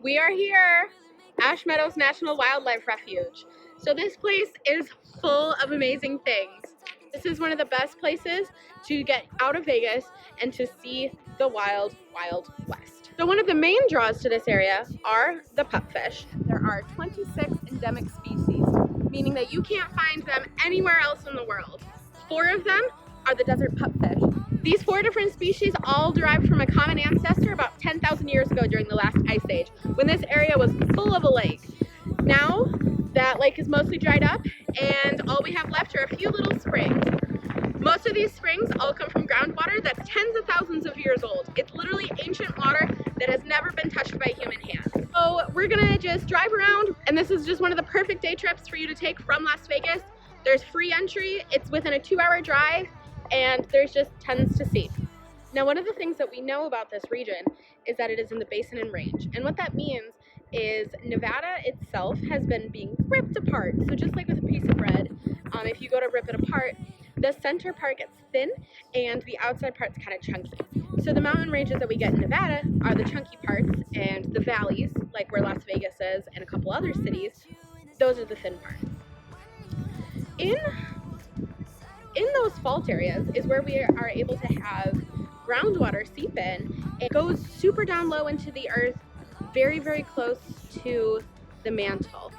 We are here, Meadows National Wildlife Refuge. So this place is full of amazing things. This is one of the best places to get out of Vegas and to see the wild, wild west. So one of the main draws to this area are the pupfish. There are 26 endemic species, meaning that you can't find them anywhere else in the world. 4 of them are the desert pupfish. These 4 different species all derived from a common ancestor about 10,000 years ago during the last ice age, when this area was full of a lake. Now, that lake is mostly dried up, and all we have left are a few little springs. Most of these springs all come from groundwater that's tens of thousands of years old. It's literally ancient water that has never been touched by human hands. So we're gonna just drive around, and this is just one of the perfect day trips for you to take from Las Vegas. There's free entry, it's within a 2-hour drive, and there's just tons to see. Now, one of the things that we know about this region is that it is in the Basin and Range. And what that means is Nevada itself has been being ripped apart. So just like with a piece of bread, if you go to rip it apart, the center part gets thin and the outside part's kind of chunky. So the mountain ranges that we get in Nevada are the chunky parts, and the valleys, like where Las Vegas is and a couple other cities, those are the thin parts. In those fault areas is where we are able to have groundwater seep in. It goes super down low into the earth, very, very close to the mantle.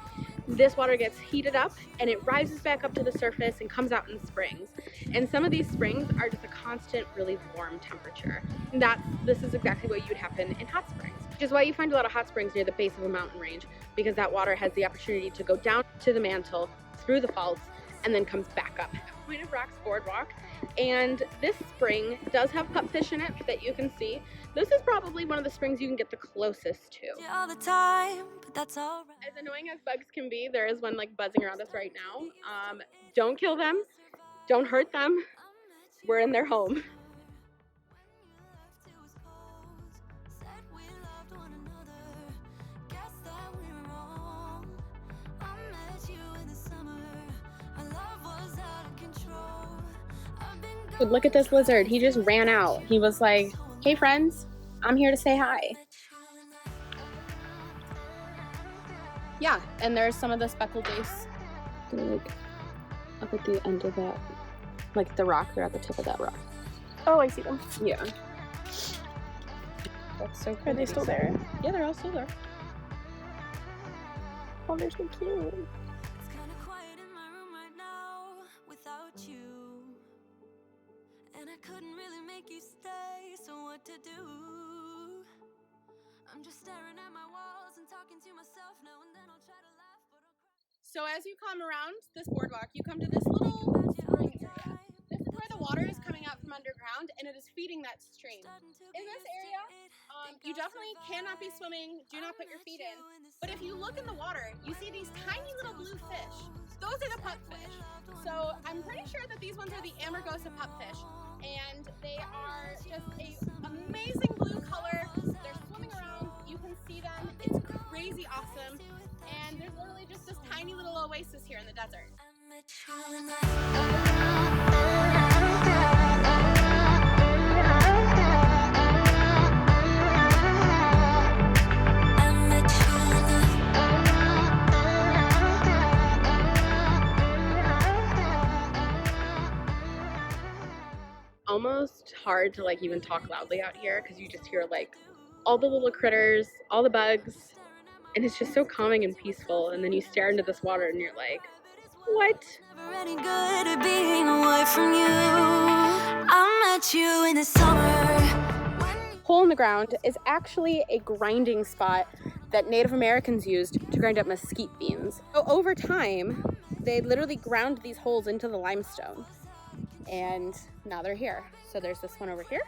This water gets heated up and it rises back up to the surface and comes out in springs. And some of these springs are just a constant, really warm temperature. And this is exactly what would happen in hot springs, which is why you find a lot of hot springs near the base of a mountain range, because that water has the opportunity to go down to the mantle, through the faults, and then comes back up. Point of Rocks Boardwalk, and this spring does have pupfish in it that you can see. This is probably one of the springs you can get the closest to. All the time, but that's all right. As annoying as bugs can be, there is one like buzzing around us right now. Don't kill them, don't hurt them. We're in their home. Dude, look at this lizard. He just ran out. He was like, hey friends, I'm here to say hi. Yeah, and there's some of the speckled dace. They're like up at the end of that, like the rock, they're at the tip of that rock. Oh, I see them. Yeah. That's so cool. Are they still there? Yeah, they're all still there. Oh, they're so cute. It's kind of quiet in my room right now without you. And I couldn't really make you stay, so what to do? I'm just staring at my walls and talking to myself now and then. I'll try to laugh, but I'll cry. So as you come around this boardwalk, you come to this little spring area. This is where the water is coming out from underground, and it is feeding that stream. In this area, you definitely cannot be swimming. Do not put your feet in. But if you look in the water, you see these tiny little blue fish. Those are the pupfish. So I'm pretty sure that these ones are the Amargosa pupfish, and they are just an amazing blue color. They're swimming around. You can see them. It's crazy awesome. And there's literally just this tiny little oasis here in the desert. Almost hard to like even talk loudly out here because you just hear like all the little critters, all the bugs, and it's just so calming and peaceful. And then you stare into this water and you're like, what? Never any good at being away from you. I met you in the summer. Hole in the ground is actually a grinding spot that Native Americans used to grind up mesquite beans. So over time, they literally ground these holes into the limestone. And now they're here. So there's this one over here.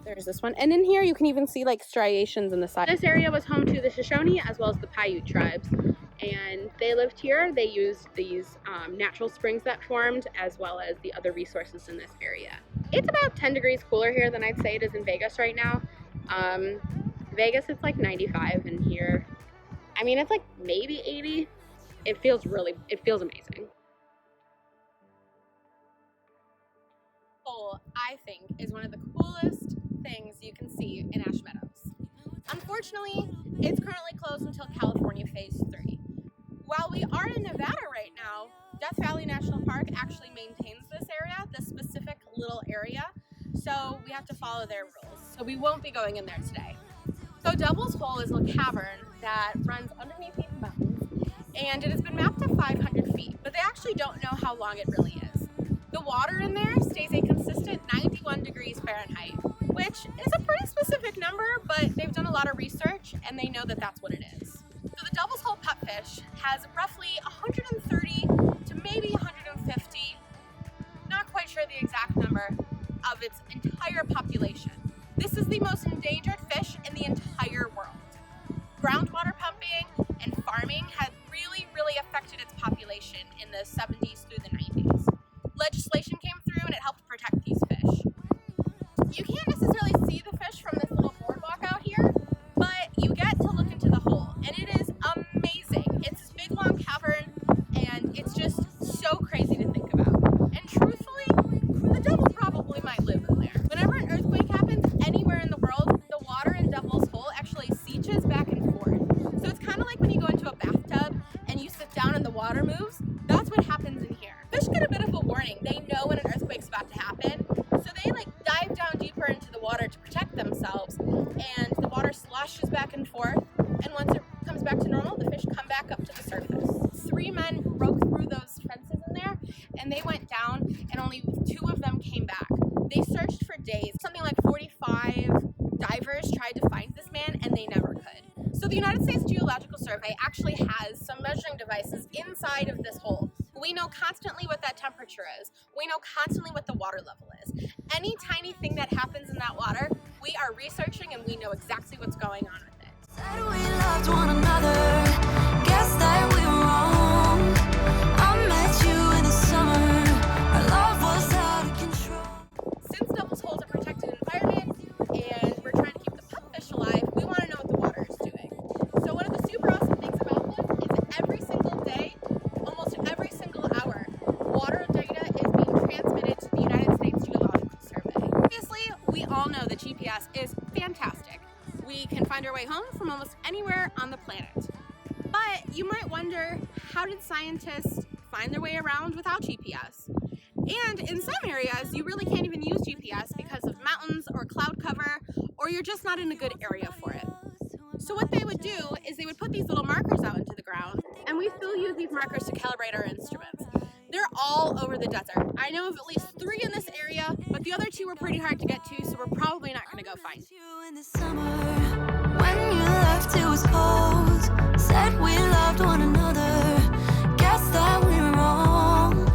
There's this one. And in here you can even see like striations in the side. This area was home to the Shoshone as well as the Paiute tribes. And they lived here. They used these natural springs that formed as well as the other resources in this area. It's about 10 degrees cooler here than I'd say it is in Vegas right now. Vegas, it's like 95, and here, I mean, it's like maybe 80. It feels amazing. I think is one of the coolest things you can see in Meadows. Unfortunately, it's currently closed until California Phase 3. While we are in Nevada right now, Death Valley National Park actually maintains this area, this specific little area, so we have to follow their rules. So we won't be going in there today. So Devil's Hole is a cavern that runs underneath these mountains, and it has been mapped to 500 feet, but they actually don't know how long it really is. The water in there stays a consistent 91 degrees Fahrenheit, which is a pretty specific number, but they've done a lot of research and they know that that's what it is. So the Devil's Hole pupfish has roughly 130 to maybe 150, not quite sure the exact number, of its entire population. This is the most endangered fish in the entire world. Groundwater pumping and farming had really affected its population in the 70s through the 90s. Legislation came through and it helped protect these fish. You can't necessarily see the fish from this little boardwalk out here, but you get to look into the hole, and it is amazing. It's this big long cavern, and it's just so crazy to think about. And truthfully, the devil probably might live in there. Whenever an earthquake happens anywhere in the world, the water in Devil's Hole actually seeches back and forth. So it's kind of like when you go into a bathtub and you sit down and the water moves. That's what happens in here. Fish get a bit of a warning. They know when an earthquake's about to happen, so they dive down deeper into the water to protect themselves, and the water sloshes back and forth, and once it comes back to normal, the fish come back up to the surface. 3 men broke through those fences in there, and they went down, and only 2 of them came back. They searched for days. Something like 45 divers tried to find this man, and they never could. So the United States Geological Survey actually has some measuring devices inside of this hole. We know constantly what that temperature is. We know constantly what the water level is. Any tiny thing that happens in that water, we are researching and we know exactly what's going on with it. Said we loved one another, guess that we were wrong. I met you in the summer, our love was out of control. Since Devil's Hole is a protected environment and we're trying to keep the pupfish alive, we want to know what the water is doing. So one of the super awesome things about this is that every single day, almost every single hour, water data is being transmitted to the United States Geological Survey. Obviously, we all know that GPS is fantastic. We can find our way home from almost anywhere on the planet. But you might wonder, how did scientists find their way around without GPS? And in some areas, you really can't even use GPS because of mountains or cloud cover, or you're just not in a good area for it. So what they would do is they would put these little markers out into the ground, and we still use these markers to calibrate our instruments. They're all over the desert. I know of at least 3 in this area, but the other 2 were pretty hard to get to, so we're probably not going to go find. You in the summer, when you left it was cold. Said we loved one another, guess that we were wrong.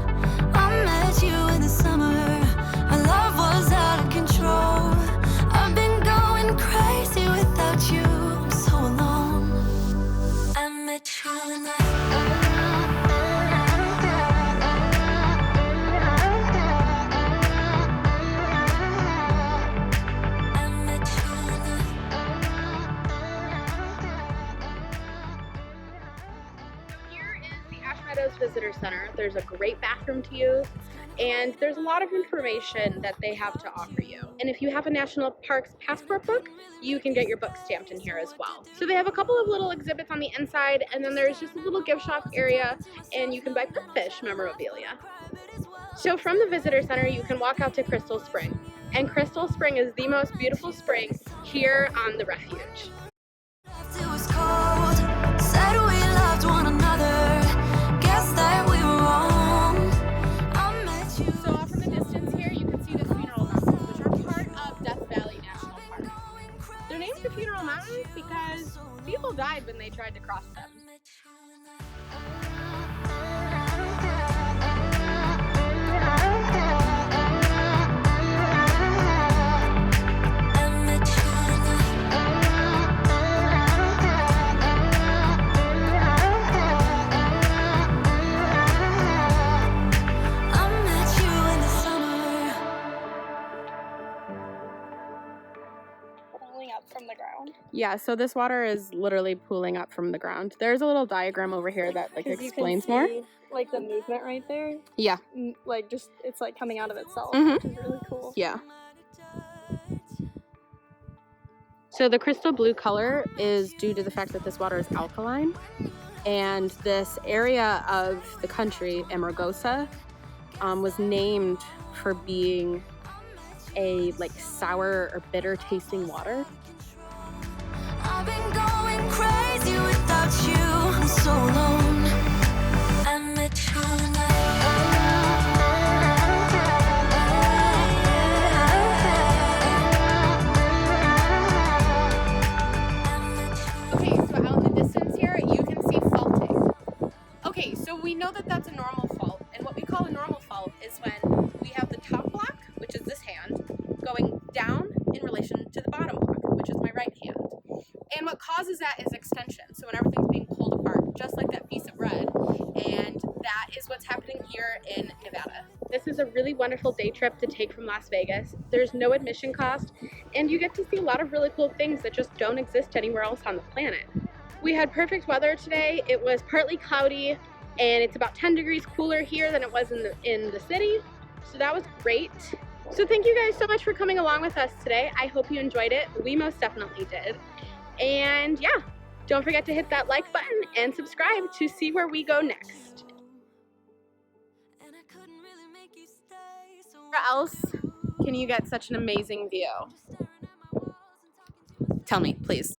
I met you in the summer, our love was out of control. I've been going crazy without you, I'm so alone. I met you in the Here is the Meadows Visitor Center. There's a great bathroom to use, and there's a lot of information that they have to offer you. And if you have a National Parks passport book, you can get your book stamped in here as well. So they have a couple of little exhibits on the inside, and then there's just a little gift shop area, and you can buy pupfish memorabilia. So from the Visitor Center, you can walk out to Crystal Spring. And Crystal Spring is the most beautiful spring here on the Refuge. it was cold. Said we loved one another, guess that we were wrong. I met you. So off in the distance here, you can see the Funeral Mountains, which are part of Death Valley National Park. They're named the Funeral Mountains because people died when they tried to cross them. Pulling up from the ground. Yeah, so this water is literally pooling up from the ground. There's a little diagram over here that explains more. Like the movement right there. Yeah. Like just it's like coming out of itself, Mhm. which is really cool. Yeah. So the crystal blue color is due to the fact that this water is alkaline, and this area of the country, Amargosa, was named for being a like sour or bitter tasting water. I've been going crazy without you. I'm so alone. I met you Okay, so out in the distance here, you can see faulting. Okay, so we know that that's a normal fault, and what we call a normal fault is when we have the top block, which is this hand, going down in relation to the bottom block, which is my right hand. And what causes that is extension, so when everything's being pulled apart, just like that piece of bread, and that is what's happening here in Nevada. This is a really wonderful day trip to take from Las Vegas. There's no admission cost, and you get to see a lot of really cool things that just don't exist anywhere else on the planet. We had perfect weather today. It was partly cloudy, and it's about 10 degrees cooler here than it was in the city, so that was great. So thank you guys so much for coming along with us today. I hope you enjoyed it. We most definitely did. And yeah, don't forget to hit that like button and subscribe to see where we go next. Where else can you get such an amazing view? Tell me, please.